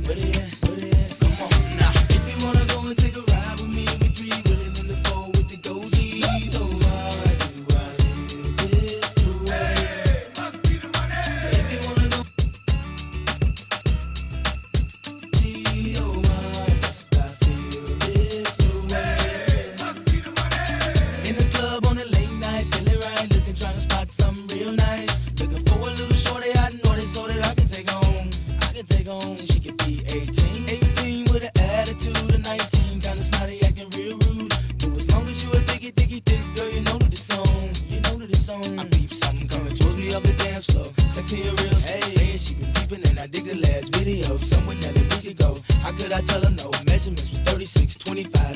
Where they at? Where they at? Come on now. If you wanna go and take a ride with me, we three willing in the four with the goldies. So why do I live this way? Hey, must be the money. If you wanna go, oh why must I feel this way? Hey, must be the money. In the club on a late night, feeling right, looking trying to spot something real nice. Looking for a little shorty I know they so that I can take home. I can take home. She could be 18 with an attitude of 19, kinda snotty, acting real rude. But as long as you a thick, girl, you know that it's on. You know that it's on. I peep something coming towards me up the dance floor. Sexy and real, saying she been peeping and I dig the last video. Someone that we could go. How could I tell her no? Measurements was 36, 25.